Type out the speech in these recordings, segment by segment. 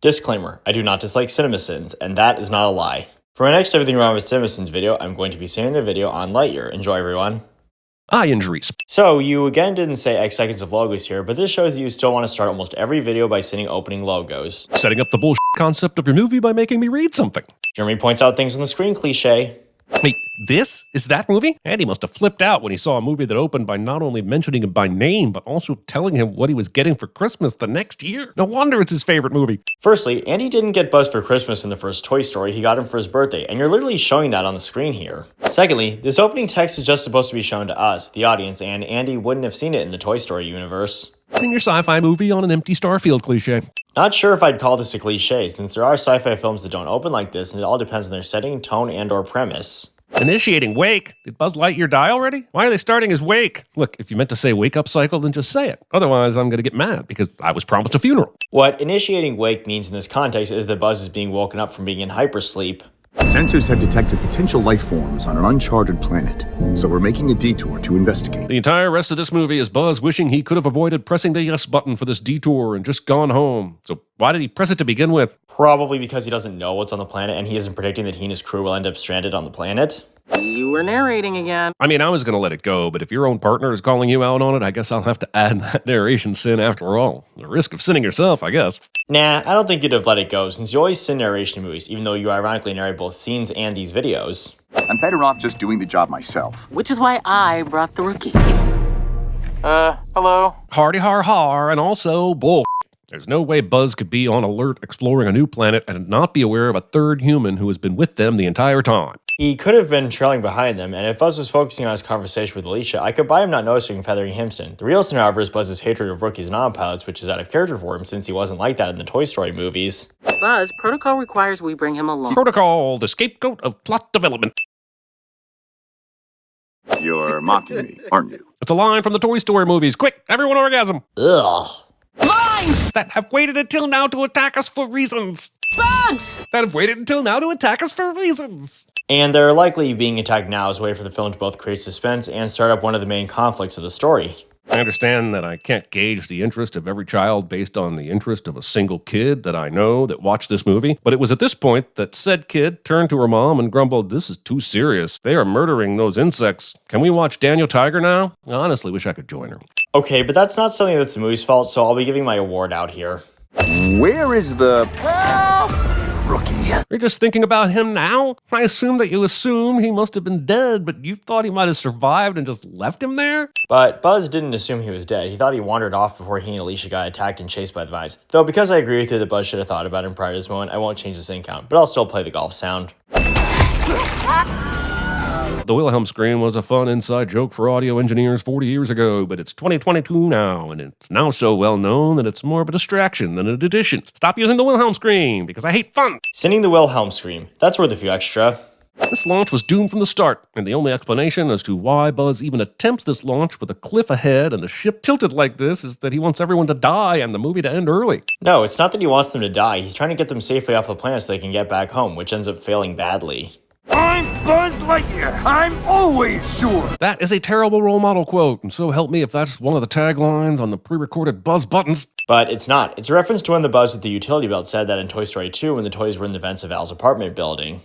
Disclaimer, I do not dislike CinemaSins, and that is not a lie. For my next Everything Wrong with CinemaSins video, I'm going to be saying the video on Lightyear. Enjoy, everyone. Eye injuries. So, you again didn't say X seconds of logos here, but this shows that you still want to start almost every video by sending opening logos. Setting up the bullshit concept of your movie by making me read something. Jeremy points out things on the screen cliche. Wait, this is that movie? Andy must have flipped out when he saw a movie that opened by not only mentioning him by name, but also telling him what he was getting for Christmas the next year. No wonder it's his favorite movie. Firstly, Andy didn't get Buzz for Christmas in the first Toy Story, he got him for his birthday, and you're literally showing that on the screen here. Secondly, this opening text is just supposed to be shown to us, the audience, and Andy wouldn't have seen it in the Toy Story universe. In your sci-fi movie on an empty starfield cliche. Not sure if I'd call this a cliche, since there are sci-fi films that don't open like this, and it all depends on their setting, tone, and or premise. Initiating wake. Did Buzz Lightyear die already? Why are they starting his wake? Look, if you meant to say wake-up cycle, then just say it. Otherwise, I'm going to get mad because I was promised a funeral. What initiating wake means in this context is that Buzz is being woken up from being in hypersleep. Sensors have detected potential life forms on an uncharted planet, so we're making a detour to investigate. The entire rest of this movie is Buzz wishing he could have avoided pressing the yes button for this detour and just gone home. So why did he press it to begin with? Probably because he doesn't know what's on the planet and he isn't predicting that he and his crew will end up stranded on the planet. You were narrating again. I mean, I was going to let it go, but if your own partner is calling you out on it, I guess I'll have to add that narration sin after all. The risk of sinning yourself, I guess. Nah, I don't think you'd have let it go, since you always sin narration in movies, even though you ironically narrate both scenes and these videos. I'm better off just doing the job myself. Which is why I brought the rookie. Hello? Hardy har har, and also bull. There's no way Buzz could be on alert exploring a new planet and not be aware of a third human who has been with them the entire time. He could have been trailing behind them, and if Buzz was focusing on his conversation with Alicia, I could buy him not noticing Feathering Himston. The real sin, however, is Buzz's hatred of rookies and non-pilots, which is out of character for him since he wasn't like that in the Toy Story movies. Buzz, protocol requires we bring him along. Protocol, the scapegoat of plot development. You're mocking me, aren't you? It's a line from the Toy Story movies. Quick, everyone orgasm. Ugh. Mines! That have waited until now to attack us for reasons. Bugs! That have waited until now to attack us for reasons. And they're likely being attacked now as a way for the film to both create suspense and start up one of the main conflicts of the story. I understand that I can't gauge the interest of every child based on the interest of a single kid that I know that watched this movie, but it was at this point that said kid turned to her mom and grumbled, "This is too serious. They are murdering those insects. Can we watch Daniel Tiger now?" I honestly wish I could join her. Okay, but that's not something that's the movie's fault, so I'll be giving my award out here. Where is the... rookie? You're just thinking about him now? I assume that you assume he must have been dead, but you thought he might have survived and just left him there? But Buzz didn't assume he was dead. He thought he wandered off before he and Alicia got attacked and chased by the vines. Though because I agree with you that Buzz should have thought about him prior to this moment, I won't change the scene count, but I'll still play the golf sound. The Wilhelm scream was a fun inside joke for audio engineers 40 years ago, but it's 2022 now, and it's now so well known that it's more of a distraction than an addition. Stop using the Wilhelm scream, because I hate fun. Sending the Wilhelm scream. That's worth a few extra. This launch was doomed from the start, and the only explanation as to why Buzz even attempts this launch with a cliff ahead and the ship tilted like this is that he wants everyone to die and the movie to end early. No, it's not that he wants them to die. He's trying to get them safely off the planet so they can get back home, which ends up failing badly. I'm Buzz Lightyear. I'm always sure. That is a terrible role model quote, and so help me if that's one of the taglines on the pre-recorded Buzz buttons. But it's not. It's a reference to when the Buzz with the utility belt said that in Toy Story 2 when the toys were in the vents of Al's apartment building.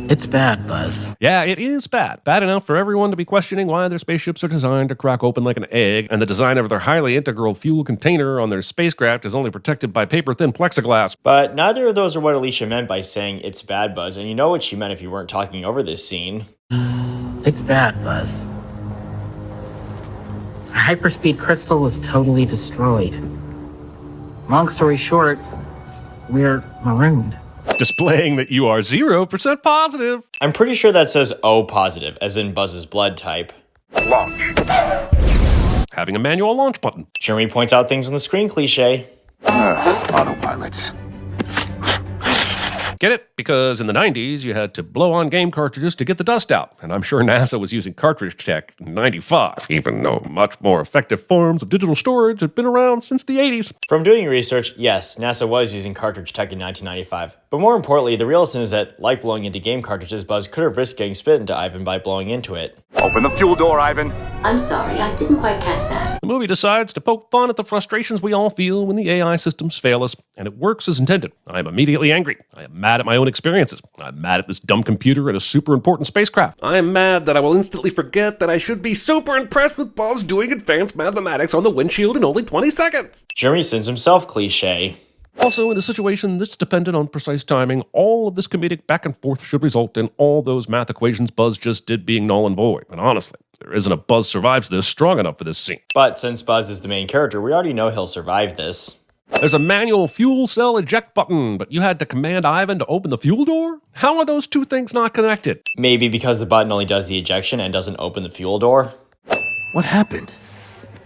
It's bad, Buzz. Yeah, it is bad. Bad enough for everyone to be questioning why their spaceships are designed to crack open like an egg, and the design of their highly integral fuel container on their spacecraft is only protected by paper-thin plexiglass. But neither of those are what Alicia meant by saying it's bad, Buzz, and you know what she meant if you weren't talking over this scene. It's bad, Buzz. Our hyperspeed crystal was totally destroyed. Long story short, we're marooned. Displaying that you are 0% positive. I'm pretty sure that says O positive, as in Buzz's blood type. Launch. Having a manual launch button. Jeremy points out things on the screen cliche. Autopilots. Get it? Because in the 90s, you had to blow on game cartridges to get the dust out. And I'm sure NASA was using cartridge tech in 95, even though much more effective forms of digital storage had been around since the 80s. From doing research, yes, NASA was using cartridge tech in 1995. But more importantly, the real sin is that, like blowing into game cartridges, Buzz could have risked getting spit into Ivan by blowing into it. Open the fuel door, Ivan. I'm sorry, I didn't quite catch that. The movie decides to poke fun at the frustrations we all feel when the AI systems fail us, and it works as intended. I am immediately angry. I am mad at my own experiences. I'm mad at this dumb computer and a super important spacecraft. I am mad that I will instantly forget that I should be super impressed with Buzz doing advanced mathematics on the windshield in only 20 seconds. Jeremy Sins himself cliche. Also, in a situation that's dependent on precise timing, all of this comedic back and forth should result in all those math equations Buzz just did being null and void. And honestly, there isn't a Buzz survives this strong enough for this scene. But since Buzz is the main character, we already know he'll survive this. There's a manual fuel cell eject button, but you had to command Ivan to open the fuel door? How are those two things not connected? Maybe because the button only does the ejection and doesn't open the fuel door? What happened?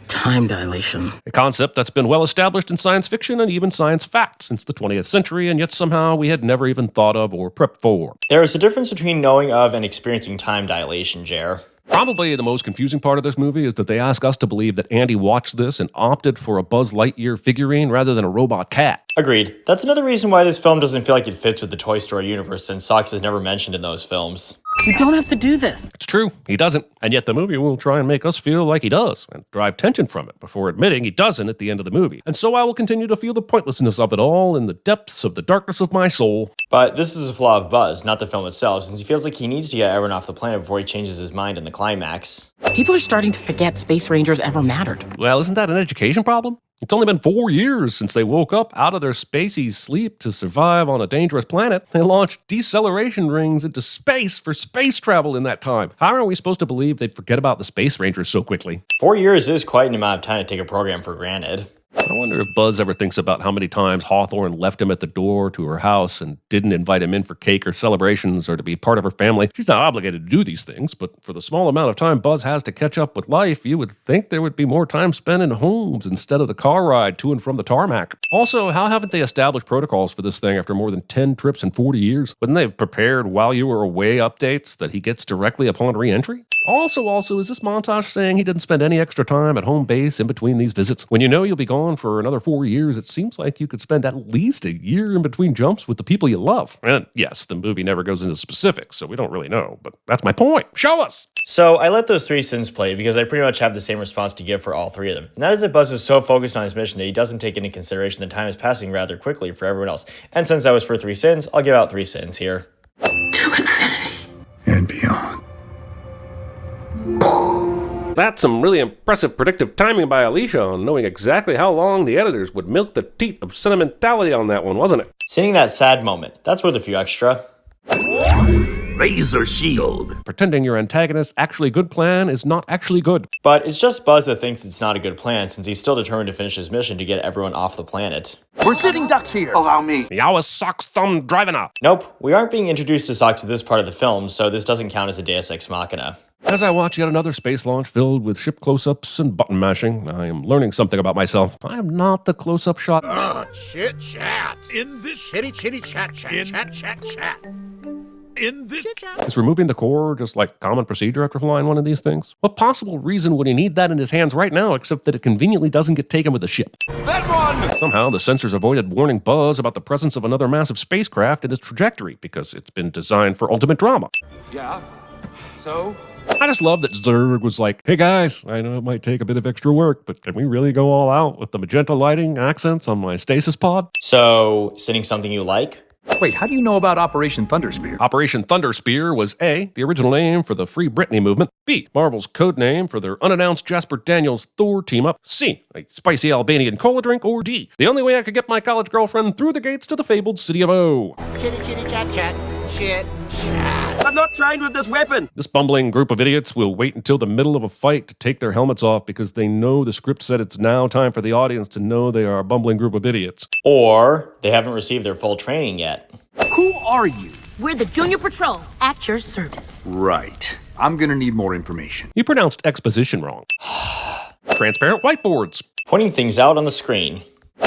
Time dilation. A concept that's been well established in science fiction and even science fact since the 20th century, and yet somehow we had never even thought of or prepped for. There is a difference between knowing of and experiencing time dilation, Jer. Probably the most confusing part of this movie is that they ask us to believe that Andy watched this and opted for a Buzz Lightyear figurine rather than a robot cat. Agreed. That's another reason why this film doesn't feel like it fits with the Toy Story universe, since Socks is never mentioned in those films. You don't have to do this. It's true, he doesn't, and yet the movie will try and make us feel like he does, and drive tension from it, before admitting he doesn't at the end of the movie. And so I will continue to feel the pointlessness of it all in the depths of the darkness of my soul. But this is a flaw of Buzz, not the film itself, since he feels like he needs to get everyone off the planet before he changes his mind in the climax. People are starting to forget Space Rangers ever mattered. Well, isn't that an education problem? It's only been 4 years since they woke up out of their spacey sleep to survive on a dangerous planet. They launched deceleration rings into space for space travel in that time. How are we supposed to believe they'd forget about the Space Rangers so quickly? 4 years is quite an amount of time to take a program for granted. I wonder if Buzz ever thinks about how many times Hawthorne left him at the door to her house and didn't invite him in for cake or celebrations or to be part of her family. She's not obligated to do these things, but for the small amount of time Buzz has to catch up with life, you would think there would be more time spent in homes instead of the car ride to and from the tarmac. Also, how haven't they established protocols for this thing after more than 10 trips in 40 years? Wouldn't they have prepared while you were away updates that he gets directly upon re-entry? Also, is this montage saying he didn't spend any extra time at home base in between these visits? When you know you'll be gone for another 4 years, it seems like you could spend at least a year in between jumps with the people you love. And yes, the movie never goes into specifics, so we don't really know, but that's my point. Show us! So I let those three sins play because I pretty much have the same response to give for all three of them. And that is that Buzz is so focused on his mission that he doesn't take into consideration that time is passing rather quickly for everyone else. And since that was for 3 sins, I'll give out 3 sins here. To infinity. And beyond. That's some really impressive predictive timing by Alicia on knowing exactly how long the editors would milk the teat of sentimentality on that one, wasn't it? Seeing that sad moment, that's worth a few extra. Razor shield. Pretending your antagonist's actually good plan is not actually good. But it's just Buzz that thinks it's not a good plan since he's still determined to finish his mission to get everyone off the planet. We're sitting ducks here. Allow me. Yow socks thumb driving up. Nope, we aren't being introduced to Socks at this part of the film, so this doesn't count as a Deus Ex Machina. As I watch yet another space launch filled with ship close-ups and button mashing, I am learning something about myself. I am not the close-up shot. Chit chat. In this chitty chat chat. In this Is removing the core just like common procedure after flying one of these things? What possible reason would he need that in his hands right now except that it conveniently doesn't get taken with the ship? that one. Somehow the sensors avoided warning Buzz about the presence of another massive spacecraft in its trajectory because it's been designed for ultimate drama. Yeah. So. I just love that Zurg was like, hey guys, I know it might take a bit of extra work, but can we really go all out with the magenta lighting accents on my stasis pod? So, sinning something you like? Wait, how do you know about Operation Thunderspear? Operation Thunderspear was A, the original name for the Free Britney movement, B, Marvel's code name for their unannounced Jasper Daniels Thor team-up, C, a spicy Albanian cola drink, or D, the only way I could get my college girlfriend through the gates to the fabled city of O. Chitty chat chat. Chit chat. I'm not trained with this weapon. This bumbling group of idiots will wait until the middle of a fight to take their helmets off because they know the script said it's now time for the audience to know they are a bumbling group of idiots. Or they haven't received their full training yet. Who are you? We're the Junior Patrol, at your service. Right. I'm gonna need more information. You pronounced exposition wrong. Transparent whiteboards. Pointing things out on the screen.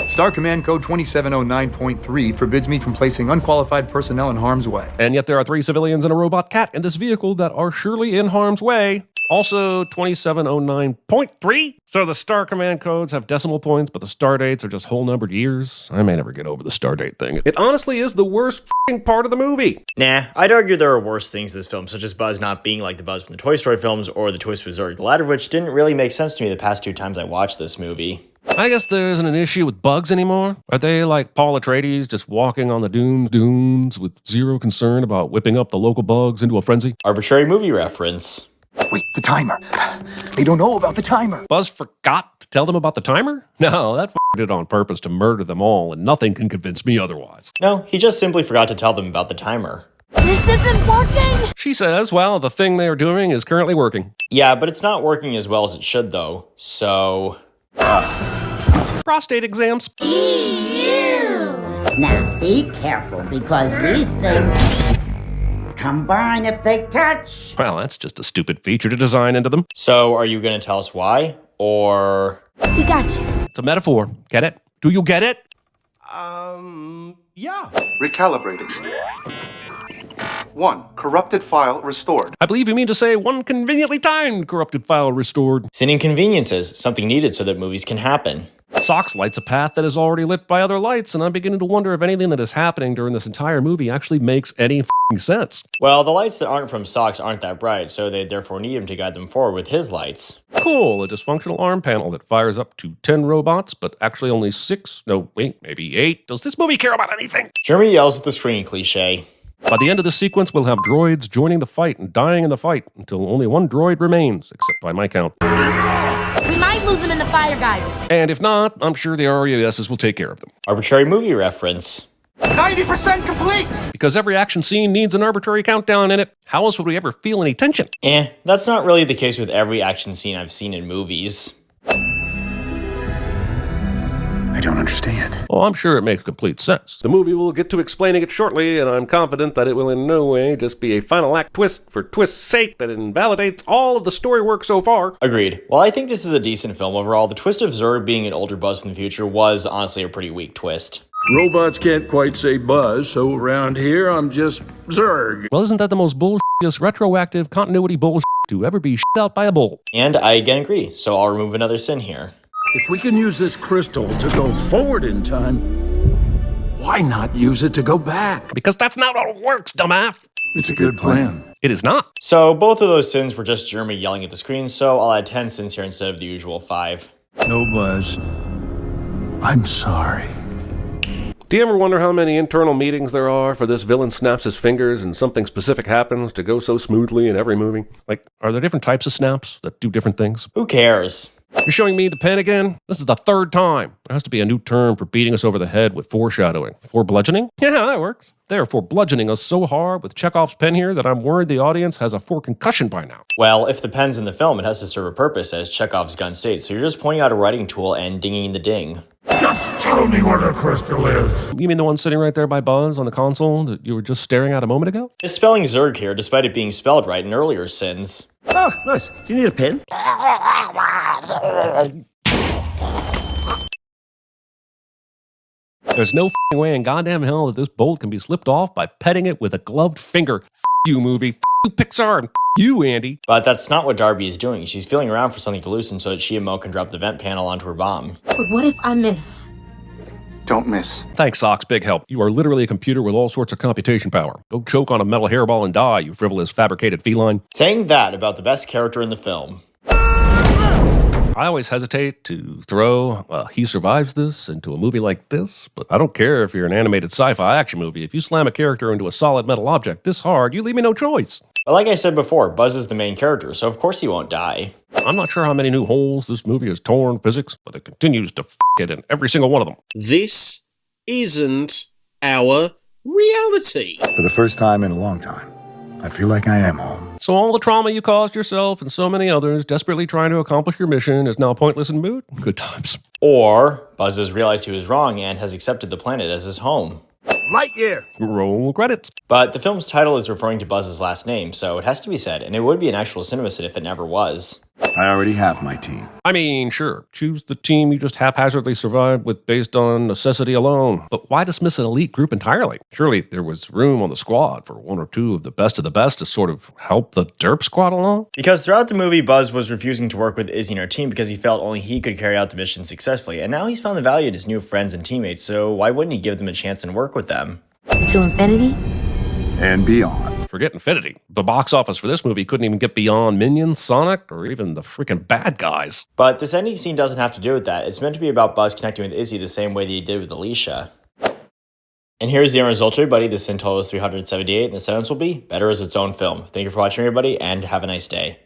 Star Command Code 2709.3 forbids me from placing unqualified personnel in harm's way. And yet there are 3 civilians and a robot cat in this vehicle that are surely in harm's way. Also 2709.3. So the star command codes have decimal points, but the star dates are just whole numbered years. I may never get over the star date thing. It honestly is the worst f***ing part of the movie. Nah, I'd argue there are worse things in this film, such as Buzz not being like the Buzz from the Toy Story films or the twist with Zurg, the latter of which didn't really make sense to me the past 2 times I watched this movie. I guess there isn't an issue with bugs anymore. Are they like Paul Atreides, just walking on the dunes with zero concern about whipping up the local bugs into a frenzy? Arbitrary movie reference. Wait, the timer. They don't know about the timer. Buzz forgot to tell them about the timer? No, that did it on purpose to murder them all, and nothing can convince me otherwise. No, he just simply forgot to tell them about the timer. This isn't working! She says, well, the thing they are doing is currently working. Yeah, but it's not working as well as it should, though, so... Prostate exams. Now be careful, because these things combine if they touch. Well, that's just a stupid feature to design into them. So, are you gonna tell us why? Or... We got you. It's a metaphor. Get it? Do you get it? Yeah. Recalibrating. 1. Corrupted file restored. I believe you mean to say one conveniently timed corrupted file restored. Sin inconveniences, something needed so that movies can happen. Socks lights a path that is already lit by other lights, and I'm beginning to wonder if anything that is happening during this entire movie actually makes any f***ing sense. Well, the lights that aren't from Socks aren't that bright, so they therefore need him to guide them forward with his lights. Cool, a dysfunctional arm panel that fires up to 10 robots, but actually only 6, no, wait, maybe 8. Does this movie care about anything? Jeremy yells at the screen cliche. By the end of the sequence, we'll have droids joining the fight and dying in the fight until only one droid remains, except by my count. We might lose them in the fire geysers. And if not, I'm sure the RESs will take care of them. Arbitrary movie reference. 90% complete! Because every action scene needs an arbitrary countdown in it. How else would we ever feel any tension? That's not really the case with every action scene I've seen in movies. I don't understand. Oh, I'm sure it makes complete sense. The movie will get to explaining it shortly, and I'm confident that it will in no way just be a final act twist for twist's sake that invalidates all of the story work so far. Agreed. While I think this is a decent film overall, the twist of Zurg being an older Buzz from the future was honestly a pretty weak twist. Robots can't quite say Buzz, so around here I'm just Zurg. Well, isn't that the most bullshittiest retroactive continuity bullshit to ever be shit out by a bull? And I again agree, so I'll remove another sin here. If we can use this crystal to go forward in time, why not use it to go back? Because that's not how it works, dumbass. It's a good plan. It is not. So both of those sins were just Jeremy yelling at the screen, so I'll add 10 sins here instead of the usual 5. No, Buzz. I'm sorry. Do you ever wonder how many internal meetings there are for this villain snaps his fingers and something specific happens to go so smoothly in every movie? Like, are there different types of snaps that do different things? Who cares? You're showing me the pen again? This is the 3rd time. There has to be a new term for beating us over the head with foreshadowing. Forebludgeoning? Yeah, that works. They're forebludgeoning us so hard with Chekhov's pen here that I'm worried the audience has a foreconcussion by now. Well, if the pen's in the film, it has to serve a purpose, as Chekhov's gun states, so you're just pointing out a writing tool and dinging the ding. Just tell me where the crystal is. You mean the one sitting right there by Buzz on the console that you were just staring at a moment ago? Misspelling Zurg here, despite it being spelled right in earlier sins. Oh, nice. Do you need a pen? There's no f***ing way in goddamn hell that this bolt can be slipped off by petting it with a gloved finger. F*** you, movie. F*** you, Pixar. And F*** you, Andy. But that's not what Darby is doing. She's feeling around for something to loosen so that she and Mo can drop the vent panel onto her bomb. But what if I miss? Don't miss. Thanks, Socks. Big help. You are literally a computer with all sorts of computation power. Go choke on a metal hairball and die, you frivolous fabricated feline. Saying that about the best character in the film. I always hesitate to throw he survives this into a movie like this, but I don't care if you're an animated sci-fi action movie. If you slam a character into a solid metal object this hard, you leave me no choice. But like I said before, Buzz is the main character, so of course he won't die. I'm not sure how many new holes this movie has torn physics, but it continues to f*** it in every single one of them. This isn't our reality. For the first time in a long time, I feel like I am home. So all the trauma you caused yourself and so many others desperately trying to accomplish your mission is now pointless and moot? Good times. Or Buzz has realized he was wrong and has accepted the planet as his home. Lightyear! Roll credits. But the film's title is referring to Buzz's last name, so it has to be said, and it would be an actual CinemaSin if it never was. I already have my team. I mean, sure, choose the team you just haphazardly survived with based on necessity alone. But why dismiss an elite group entirely? Surely there was room on the squad for one or two of the best to sort of help the derp squad along? Because throughout the movie, Buzz was refusing to work with Izzy and her team because he felt only he could carry out the mission successfully, and now he's found the value in his new friends and teammates, so why wouldn't he give them a chance and work with them? To infinity? And beyond. Forget Infinity. The box office for this movie couldn't even get beyond Minions, Sonic, or even the freaking bad guys. But this ending scene doesn't have to do with that. It's meant to be about Buzz connecting with Izzy the same way that he did with Alicia. And here's the end result, everybody. The sin total is 378, and the sentence will be better as its own film. Thank you for watching, everybody, and have a nice day.